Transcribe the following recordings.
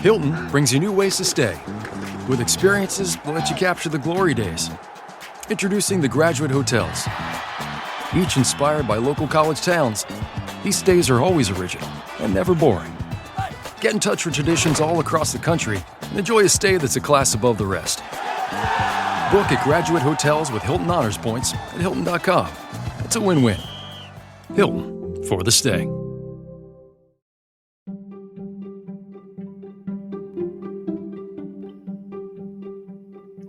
Hilton brings you new ways to stay, with experiences that let you capture the glory days. Introducing the Graduate Hotels. Each inspired by local college towns, these stays are always original and never boring. Get in touch with traditions all across the country and enjoy a stay that's a class above the rest. Book at Graduate Hotels with Hilton Honors Points at Hilton.com. It's a win-win. Hilton, for the stay.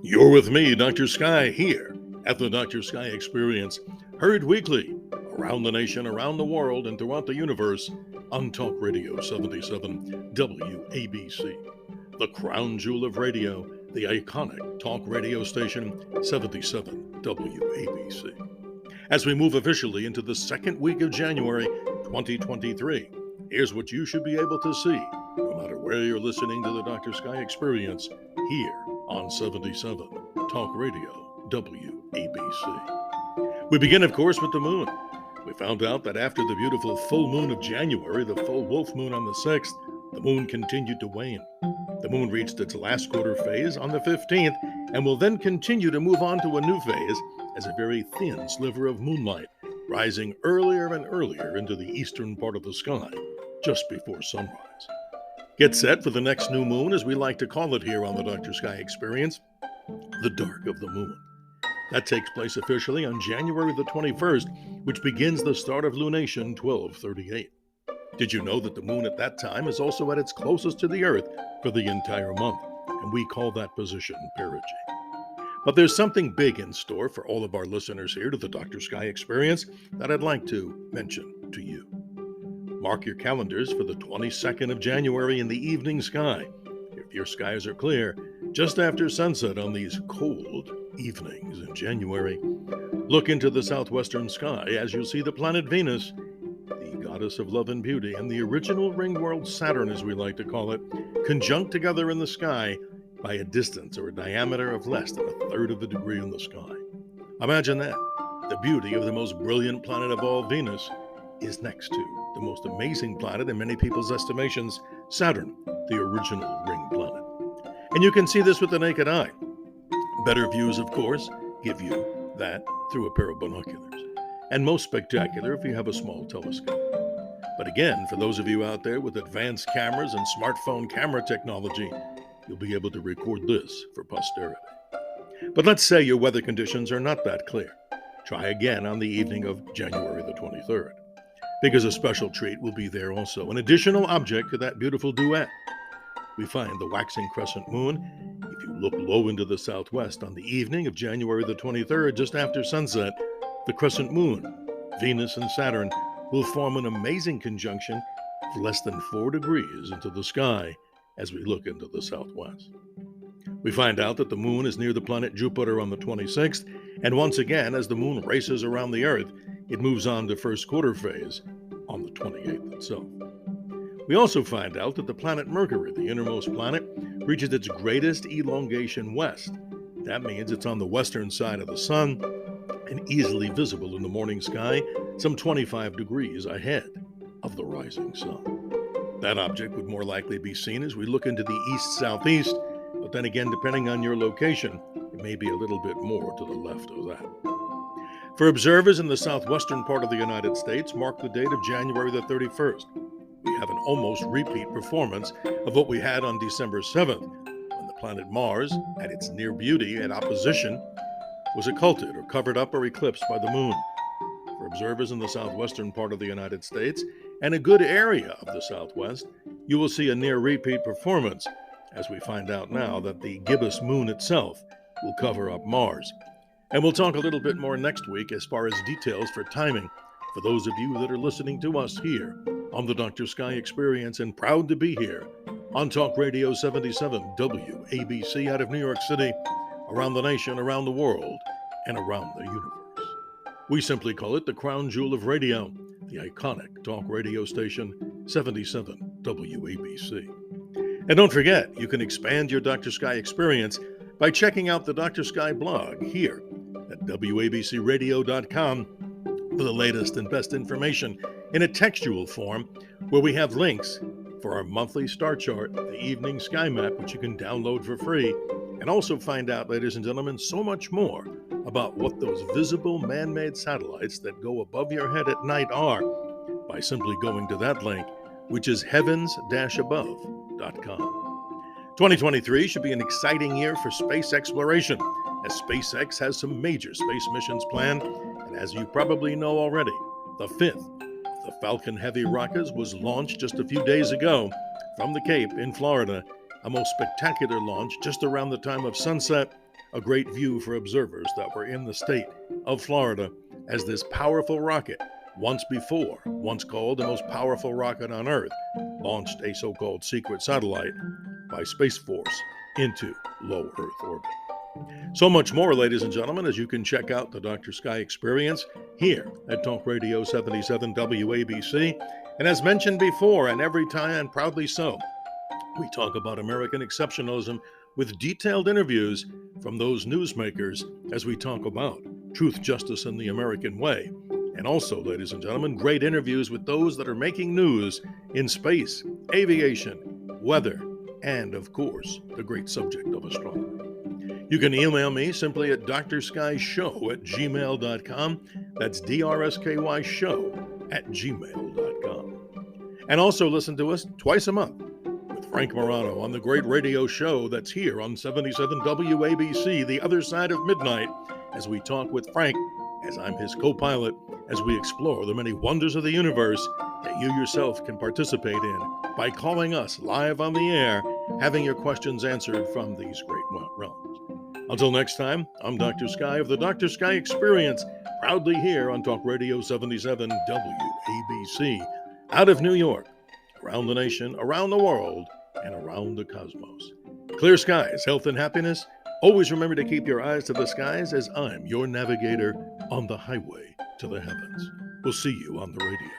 You're with me, Dr. Sky, here at the Dr. Sky Experience, heard weekly around the nation, around the world, and throughout the universe on Talk Radio 77 WABC, the crown jewel of radio, the iconic talk radio station 77 WABC. As we move officially into the second week of January 2023, here's what you should be able to see, no matter where you're listening to the Dr. Sky Experience, here on 77 Talk Radio WABC. We begin, of course, with the moon. We found out that after the beautiful full moon of January, the full wolf moon on the 6th, the moon continued to wane. The moon reached its last quarter phase on the 15th and will then continue to move on to a new phase as a very thin sliver of moonlight, rising earlier and earlier into the eastern part of the sky, just before sunrise. Get set for the next new moon, as we like to call it here on the Dr. Sky Experience, the dark of the moon. That takes place officially on January the 21st, which begins the start of lunation 1238. Did you know that the moon at that time is also at its closest to the Earth for the entire month, and we call that position perigee. But there's something big in store for all of our listeners here to the Dr. Sky Experience that I'd like to mention to you. Mark your calendars for the 22nd of January in the evening sky. If your skies are clear, just after sunset on these cold evenings in January, look into the southwestern sky as you'll see the planet Venus, the goddess of love and beauty, and the original ring world Saturn, as we like to call it, conjunct together in the sky by a distance or a diameter of less than a third of a degree in the sky. Imagine that. The beauty of the most brilliant planet of all, Venus, is next to the most amazing planet in many people's estimations, Saturn, the original ring planet. And you can see this with the naked eye. Better views, of course, give you that through a pair of binoculars. And most spectacular if you have a small telescope. But again, for those of you out there with advanced cameras and smartphone camera technology, you'll be able to record this for posterity. But let's say your weather conditions are not that clear. Try again on the evening of January the 23rd. Because a special treat will be there also, an additional object to that beautiful duet. We find the waxing crescent moon. If you look low into the southwest on the evening of January the 23rd, just after sunset, the crescent moon, Venus and Saturn, will form an amazing conjunction of less than 4 degrees into the sky as we look into the southwest. We find out that the moon is near the planet Jupiter on the 26th, and once again, as the moon races around the Earth, it moves on to first quarter phase on the 28th itself. We also find out that the planet Mercury, the innermost planet, reaches its greatest elongation west. That means it's on the western side of the sun and easily visible in the morning sky, some 25 degrees ahead of the rising sun. That object would more likely be seen as we look into the east-southeast, but then again, depending on your location, it may be a little bit more to the left of that. For observers in the southwestern part of the United States, mark the date of January the 31st. We have an almost repeat performance of what we had on December 7th, when the planet Mars, at its near beauty and opposition, was occulted or covered up or eclipsed by the moon. For observers in the southwestern part of the United States, and a good area of the southwest, you will see a near repeat performance, as we find out now that the gibbous moon itself will cover up Mars. And we'll talk a little bit more next week as far as details for timing for those of you that are listening to us here on the Dr. Sky Experience, and proud to be here on Talk Radio 77 WABC out of New York City, around the nation, around the world, and around the universe. We simply call it the crown jewel of radio, the iconic talk radio station 77 WABC. And don't forget, you can expand your Dr. Sky Experience by checking out the Dr. Sky blog here at WABCRadio.com for the latest and best information in a textual form, where we have links for our monthly star chart, the evening sky map, which you can download for free, and also find out, ladies and gentlemen, so much more about what those visible man-made satellites that go above your head at night are by simply going to that link, which is heavens-above.com. 2023 should be an exciting year for space exploration, as SpaceX has some major space missions planned, and as you probably know already, the fifth of the Falcon Heavy rockets was launched just a few days ago from the Cape in Florida, a most spectacular launch just around the time of sunset, a great view for observers that were in the state of Florida as this powerful rocket, once called the most powerful rocket on Earth, launched a so-called secret satellite by Space Force into low Earth orbit. So much more, ladies and gentlemen, as you can check out the Dr. Sky Experience here at Talk Radio 77 WABC. And as mentioned before, and every time, and proudly so, we talk about American exceptionalism with detailed interviews from those newsmakers as we talk about truth, justice, and the American way. And also, ladies and gentlemen, great interviews with those that are making news in space, aviation, weather, and, of course, the great subject of astronomy. You can email me simply at drsskyshow@gmail.com. That's DRSKYshow@gmail.com. And also listen to us twice a month with Frank Morano on the great radio show that's here on 77 WABC, The Other Side of Midnight, as we talk with Frank, as I'm his co-pilot, as we explore the many wonders of the universe that you yourself can participate in by calling us live on the air, having your questions answered from these great realms. Until next time, I'm Dr. Sky of the Dr. Sky Experience, proudly here on Talk Radio 77 WABC, out of New York, around the nation, around the world, and around the cosmos. Clear skies, health, and happiness. Always remember to keep your eyes to the skies, as I'm your navigator on the highway to the heavens. We'll see you on the radio.